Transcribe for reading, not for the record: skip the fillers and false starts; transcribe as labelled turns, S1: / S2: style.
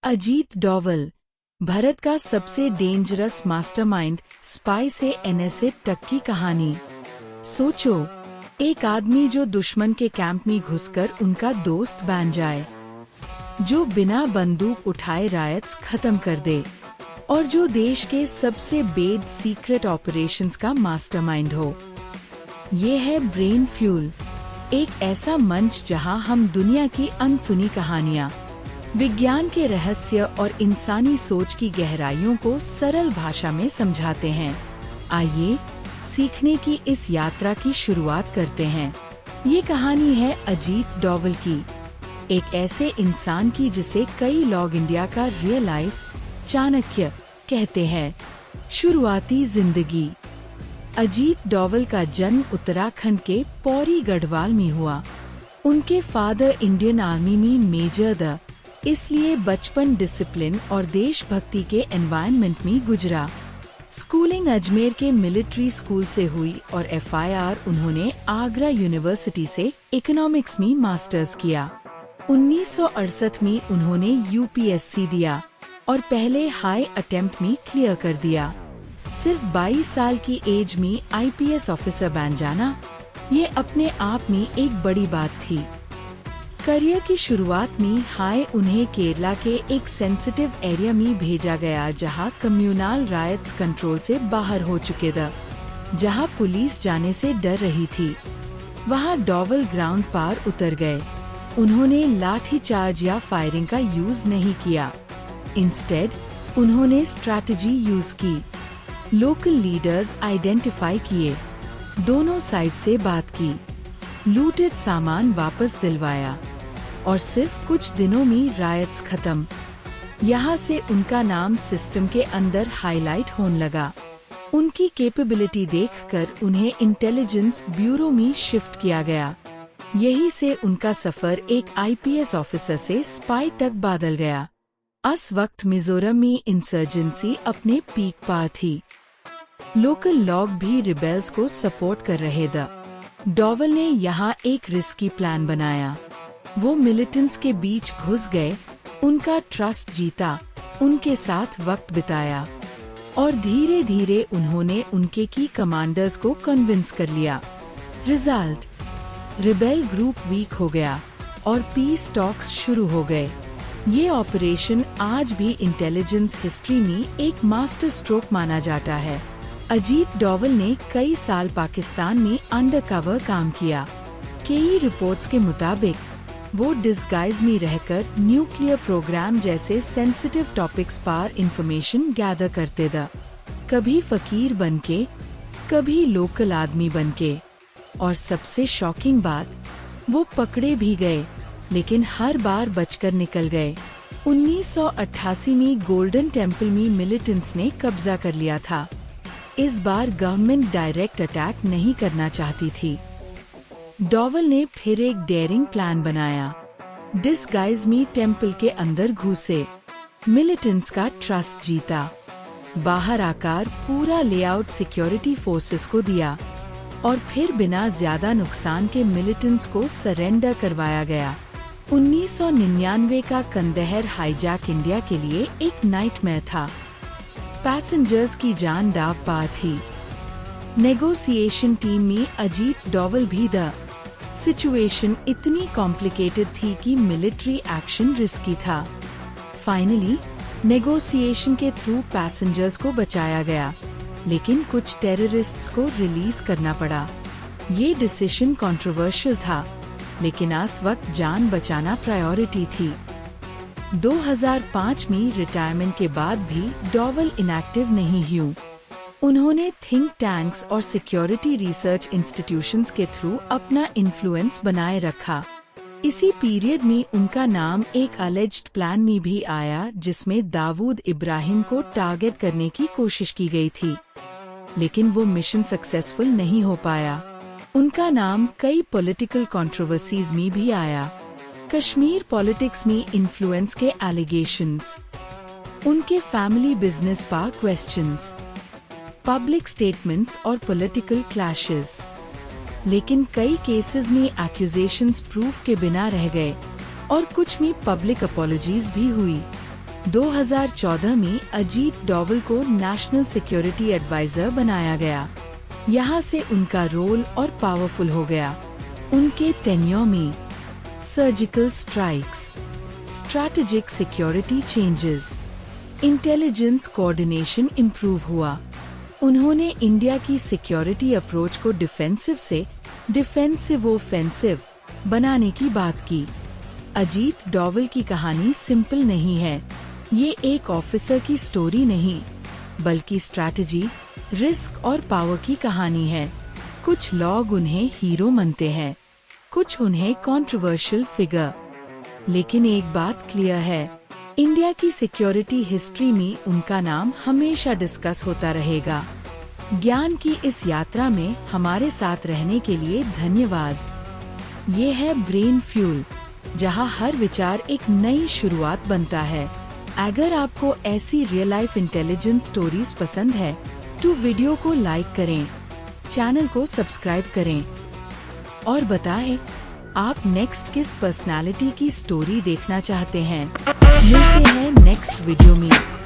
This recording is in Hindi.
S1: अजीत डोवल, भारत का सबसे डेंजरस मास्टरमाइंड, स्पाई से एनएसए तक की कहानी। सोचो, एक आदमी जो दुश्मन के कैंप में घुसकर उनका दोस्त बन जाए, जो बिना बंदूक उठाए रायट्स खत्म कर दे, और जो देश के सबसे बेड सीक्रेट ऑपरेशंस का मास्टरमाइंड हो। ये है ब्रेन फ्यूल, एक ऐसा मंच जहां हम दुनिया की अनसुनी कहानियां, विज्ञान के रहस्य और इंसानी सोच की गहराइयों को सरल भाषा में समझाते हैं। आइए सीखने की इस यात्रा की शुरुआत करते हैं। ये कहानी है अजीत डोवल की, एक ऐसे इंसान की जिसे कई लोग इंडिया का रियल लाइफ चाणक्य कहते हैं। शुरुआती जिंदगी। अजीत डोवल का जन्म उत्तराखंड के पौड़ी गढ़वाल में हुआ। उनके फादर इंडियन आर्मी में मेजर द, इसलिए बचपन डिसिप्लिन और देशभक्ति के एनवायरनमेंट में गुजरा। स्कूलिंग अजमेर के मिलिट्री स्कूल से हुई और FIR उन्होंने आगरा यूनिवर्सिटी से इकोनॉमिक्स में मास्टर्स किया। 1968 में उन्होंने UPSC दिया और पहले हाई अटेम्प्ट में क्लियर कर दिया। सिर्फ 22 साल की एज में IPS ऑफिसर बन जाना, ये अपने आप में एक बड़ी बात थी। करियर की शुरुआत में उन्हें केरला के एक सेंसिटिव एरिया में भेजा गया जहां कम्युनल रायट्स कंट्रोल से बाहर हो चुके थे, जहां पुलिस जाने से डर रही थी। वहां डोवल ग्राउंड पार उतर गए। उन्होंने लाठी चार्ज या फायरिंग का यूज नहीं किया। इंस्टेड उन्होंने स्ट्रैटेजी यूज की। लोकल लीडर्स आइडेंटिफाई किए, दोनों साइड से बात की, लूटेड सामान वापस दिलवाया और सिर्फ कुछ दिनों में रायट्स खत्म। यहाँ से उनका नाम सिस्टम के अंदर हाईलाइट होने लगा। उनकी कैपेबिलिटी देखकर उन्हें इंटेलिजेंस ब्यूरो में शिफ्ट किया गया। यही से उनका सफर एक IPS ऑफिसर से स्पाई तक बदल गया। उस वक्त मिजोरम में इंसर्जेंसी अपने पीक पर थी। लोकल लोग भी रिबेल्स को सपोर्ट कर रहे थे। डोवल ने यहाँ एक रिस्की प्लान बनाया। वो मिलिटेंट्स के बीच घुस गए, उनका ट्रस्ट जीता, उनके साथ वक्त बिताया और धीरे धीरे उन्होंने उनके की कमांडर्स को कन्विंस कर लिया। रिजल्ट, रिबेल ग्रुप वीक हो गया और पीस टॉक्स शुरू हो गए। ये ऑपरेशन आज भी इंटेलिजेंस हिस्ट्री में एक मास्टर स्ट्रोक माना जाता है। अजीत डोवल ने कई साल पाकिस्तान में अंडरकवर काम किया। कई रिपोर्ट्स के मुताबिक वो डिस्गाइज में रहकर न्यूक्लियर प्रोग्राम जैसे सेंसिटिव टॉपिक्स पर इंफॉर्मेशन गैदर करते थे, कभी फकीर बनके, कभी लोकल आदमी बनके। और सबसे शॉकिंग बात, वो पकड़े भी गए, लेकिन हर बार बचकर निकल गए। 1988 में गोल्डन टेम्पल में मिलिटेंट्स ने कब्जा कर लिया था। इस बार गवर्नमेंट डायरेक्ट अटैक नहीं करना चाहती थी। डोवल ने फिर एक डेयरिंग प्लान बनाया। डिस्गाइज में टेम्पल के अंदर घुसे, मिलिटेंट्स का ट्रस्ट जीता, बाहर आकर पूरा लेआउट सिक्योरिटी फोर्सेस को दिया और फिर बिना ज्यादा नुकसान के मिलिटेंट्स को सरेंडर करवाया गया। 1999 का कंदहर हाईजैक इंडिया के लिए एक नाइटमेयर था। पैसेंजर्स की जान दाव पर थी। नेगोशिएशन टीम में अजीत डोवल भी था। सिचुएशन इतनी कॉम्प्लिकेटेड थी कि मिलिट्री एक्शन रिस्की था। फाइनली नेगोशिएशन के थ्रू पैसेंजर्स को बचाया गया, लेकिन कुछ टेररिस्ट्स को रिलीज करना पड़ा। ये डिसीजन कंट्रोवर्शियल था, लेकिन उस वक्त जान बचाना प्रायोरिटी थी। 2005 में रिटायरमेंट के बाद भी डोवल इनएक्टिव नहीं हुए। उन्होंने थिंक टैंक्स और सिक्योरिटी रिसर्च इंस्टीट्यूशंस के थ्रू अपना इन्फ्लुएंस बनाए रखा। इसी पीरियड में उनका नाम एक अलेज्ड प्लान में भी आया जिसमें दाऊद इब्राहिम को टारगेट करने की कोशिश की गई थी, लेकिन वो मिशन सक्सेसफुल नहीं हो पाया। उनका नाम कई पॉलिटिकल कंट्रोवर्सीज में भी आया। कश्मीर पॉलिटिक्स में इन्फ्लुएंस के एलिगेशंस, उनके फैमिली बिजनेस पर क्वेश्चंस, पब्लिक स्टेटमेंट्स और पॉलिटिकल क्लैशेस। लेकिन कई केसेस में एक्यूजेशंस प्रूफ के बिना रह गए और कुछ में पब्लिक अपॉलजीज भी हुई। 2014 में अजीत डोवल को नेशनल सिक्योरिटी एडवाइजर बनाया गया। यहाँ से उनका रोल और पावरफुल हो गया। उनके टेन्योर में surgical strikes, strategic security changes, intelligence coordination improve हुआ। उन्होंने इंडिया की सिक्योरिटी अप्रोच को डिफेंसिव से डिफेंसिव ऑफेंसिव बनाने की बात की। अजीत डोवल की कहानी सिंपल नहीं है। ये एक ऑफिसर की स्टोरी नहीं, बल्कि स्ट्रैटेजी, रिस्क और पावर की कहानी है। कुछ लोग उन्हें हीरो मानते हैं, कुछ उन्हें कंट्रोवर्शियल फिगर। लेकिन एक बात क्लियर है, इंडिया की सिक्योरिटी हिस्ट्री में उनका नाम हमेशा डिस्कस होता रहेगा। ज्ञान की इस यात्रा में हमारे साथ रहने के लिए धन्यवाद। ये है ब्रेन फ्यूल, जहां हर विचार एक नई शुरुआत बनता है। अगर आपको ऐसी रियल लाइफ इंटेलिजेंस स्टोरीज पसंद है तो वीडियो को लाइक करें, चैनल को सब्सक्राइब करें और बताएं आप नेक्स्ट किस पर्सनालिटी की स्टोरी देखना चाहते हैं। मिलते हैं नेक्स्ट वीडियो में।